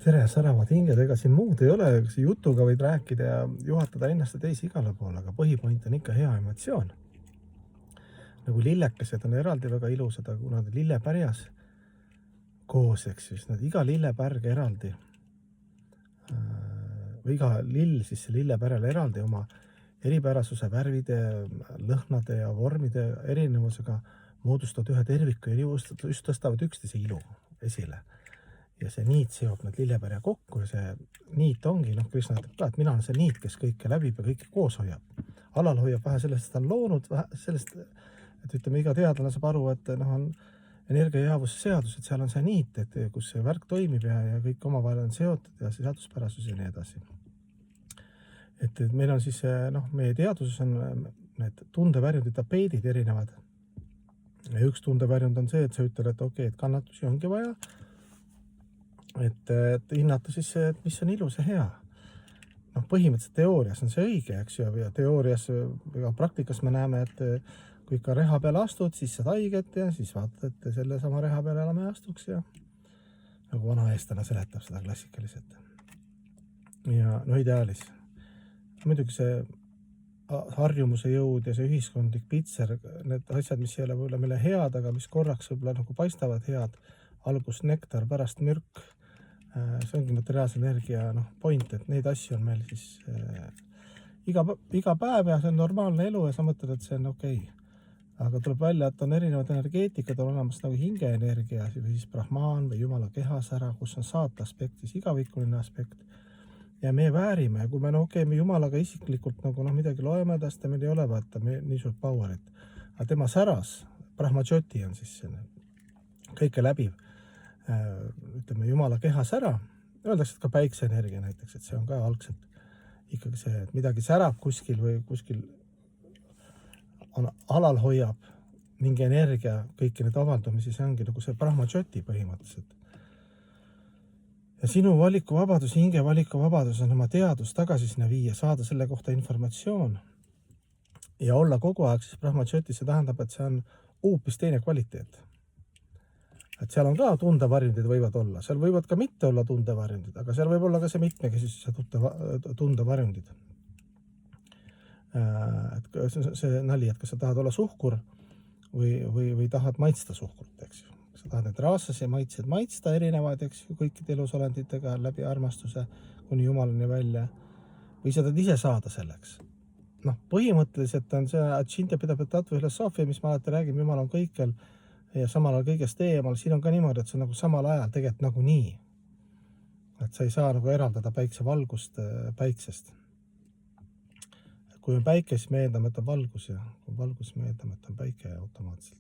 Tere, särevad hinged, ega siin muud ei ole, jutuga võid rääkida ja juhatada ennast ja teisi igale poole, aga põhipoint on ikka hea emotsioon. Nagu lillekesed on eraldi väga ilusad, aga kuna nad lillepärjas koos, eks siis nad iga lillepärg eraldi või iga lill siis lillepärjal eraldi oma eripärasuse, värvide, lõhnade ja vormide erinevusega moodustavad ühe terviku ja just tõstavad üksteise ilu esile. Ja see niit seob need lillepärja kokku ja see niit ongi, Krishna ütleb ka, et mina olen see niit, kes kõike läbib ja kõike koos hoiab. Alal hoiab vähe sellest, et ta on loonud, vähe sellest, et ütleme, iga teadlane saab aru, et on energiajaavuse seadus, et seal on see niit, et kus see värk toimib ja kõik omavahel on seotud ja see seaduspärasus ja nii edasi. Et meil on siis, meie teaduses on need tundevärjundid, tapeedid erinevad. Ja üks tundevärjund on see, et sa ütled, et okei, et kannatusi ongi vaja, et hinnata siis, et mis on ilus ja hea. Põhimõtteliselt teoorias on see õige, eks ju, ja teoorias ja praktikas me näeme, et kui ikka reha peale astud, siis saad haiget ja siis vaatad, et selle sama reha peale enam ei astuks ja nagu vana eestlane seletab seda klassikaliselt. Ja ideaalis. Muidugi see harjumuse jõud ja see ühiskondlik pitser, need asjad, mis ei ole võib-olla meile head, aga mis korraks võib-olla nagu paistavad head, algus nektar, pärast mürk, see ongi materiaalse energia point, et neid asju on meil siis iga päev ja see on normaalne elu ja sa mõtled, et see on okei. Aga tuleb välja, et on erinevad energeetikad, on olemas nagu hingeenergia või siis brahmaan või jumala kehasära, kus on saata aspekt, siis igavikuline aspekt. Ja me väärime ja kui me me jumalaga isiklikult nagu midagi loeme tast ja meil ei ole vaata nii suurt powerit. Aga tema säras, brahmajoti on siis kõike läbiv, ütleme jumala kehas ära, öeldakse, et ka päikseenergia näiteks, et see on ka algselt ikkagi see, et midagi särab kuskil või kuskil on alal hoiab mingi energia, kõiki need avaldumisi, see ongi nagu see brahmajoti põhimõtteliselt. Ja sinu valikuvabadus, hinge valikuvabadus on oma teadus tagasi sinna viia, saada selle kohta informatsioon ja olla kogu aeg siis brahmajoti, see tähendab, et see on hoopis teine kvaliteet. Et seal on ka tundevarjundid võivad olla, seal võivad ka mitte olla tundevarjundid, aga seal võib olla ka see mitmekesisus ja tundevarjundid. Et see nali, et kas sa tahad olla suhkur või tahad maitsta suhkrut, eks ju. Sa tahad need raasasi maitsed maitsta erinevaid, eks ju, kõikide elusolenditega läbi armastuse kuni jumalani välja. Või sa tahad ise saada selleks. Põhimõtteliselt on see Achintya Pidapetattva filosoofia, mis ma alati räägin, jumal on kõikjal ja samal ajal kõigest eemal, siin on ka niimoodi, et see on nagu samal ajal tegelikult nagu nii. Et sa ei saa nagu eraldada päiksevalgust päiksest. Kui on päike, siis me eeldame, et on valgus ja kui valgus, me eeldame, et on päike automaatselt.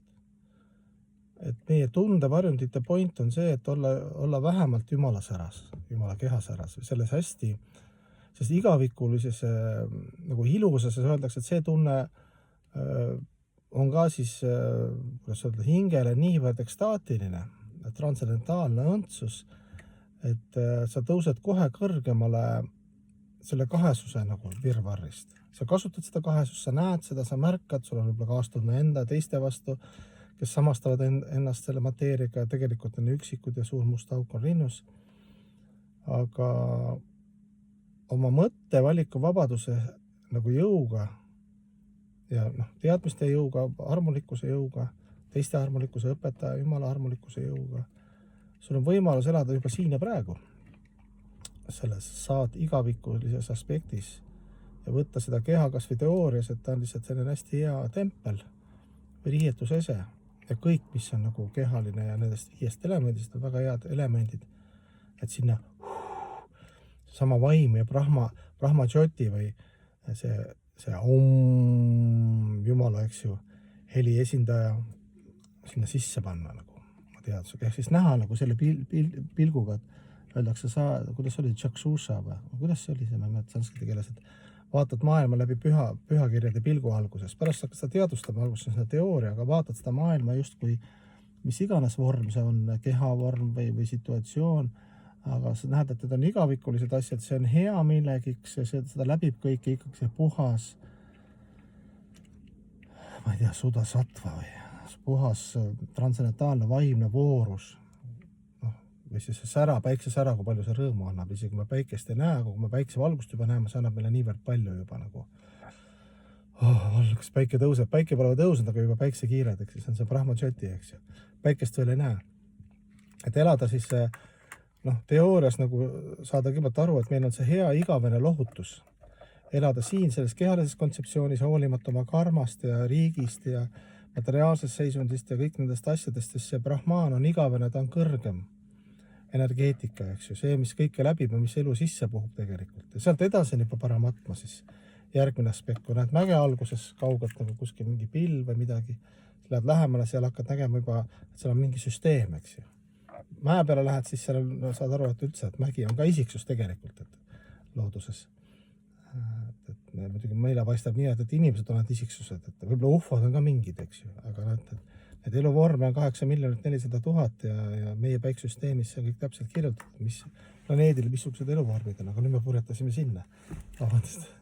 Et meie tundevarjundite point on see, et olla vähemalt jumala säras, jumala kehasäras või selles hästi, sest igavikulises nagu ilusas öeldakse, et see tunne on ka siis hingele niivõrd ekstaatiline, transcendentaalne õndsus, et sa tõused kohe kõrgemale selle kahesuse nagu virvarrist. Sa kasutad seda kahesust, sa näed seda, sa märkad, sul on võib-olla kaastunne enda teiste vastu, kes samastavad ennast selle mateeriaga ja tegelikult on üksikud ja suur must auk on rinnus. Aga oma mõtte valiku vabaduse nagu jõuga ja teadmiste jõuga, armulikkuse jõuga, teiste armulikkuse õpetaja, jumala armulikkuse jõuga. Sul on võimalus elada juba siin ja praegu. Selles saad igavikulises aspektis ja võtta seda keha kas või teoorias, et ta on lihtsalt selline hästi hea tempel või riietusese ja kõik, mis on nagu kehaline ja nendest 5 elemendist on väga head elemendid, et sinna sama vaim ja brahmajoti või see jumala, eks ju, heli esindaja sinna sisse panna nagu teadusega. Ehk siis näha nagu selle pilguga, et öeldakse, kuidas oli Chakshusha või kuidas see oli see, ma ei mäleta sanskriti keeles, et vaatad maailma läbi pühakirjade pilgu alguses. Pärast hakkad seda teadustama alguses seda teooria, aga vaatad seda maailma justkui mis iganes vorm see on, kehavorm või situatsioon, aga sa näed, et need on igavikulised asjad, see on hea millegiks ja seda läbib kõike ikkagi see puhas, ma ei tea, sudasattva või puhas transcendentaalne vaimne voorus. või siis see sära, päiksesära, kui palju see rõõmu annab, isegi kui me päikest ei näe, aga kui me päiksevalgust juba näeme, see annab meile niivõrd palju juba nagu kas päike tõuseb, päike pole tõusnud, aga juba päiksekiired, eks see on see Brahmajyoti, eks ju. Päikest veel ei näe. Et elada siis teoorias nagu saada kõigepealt aru, et meil on see hea igavene lohutus. Elada siin selles kehalises kontseptsioonis hoolimata oma karmast ja riigist ja materiaalsest seisundist ja kõik nendest asjadest, sest see Brahman on igavene, ta on kõrgem energeetika, eks ju, see, mis kõike läbib ja mis elu sisse puhub tegelikult. Ja sealt edasi on juba Paramatma siis järgmine aspekt, kui näed mäge alguses kaugelt nagu kuskil mingi pilv või midagi, lähed lähemale, seal hakkad nägema juba, et seal on mingi süsteem, eks ju. Mäe peale lähed, siis seal saad aru, et üldse, et mägi on ka isiksus tegelikult, et looduses. Et muidugi meile paistab nii, et inimesed on need isiksused, et võib-olla ufod on ka mingid, eks ju, aga need eluvorme on 8 400 000 ja meie päiksüsteemis see on kõik täpselt kirjutatud, mis planeedil, missugused eluvormid on, aga nüüd me purjetasime sinna. Vabandust.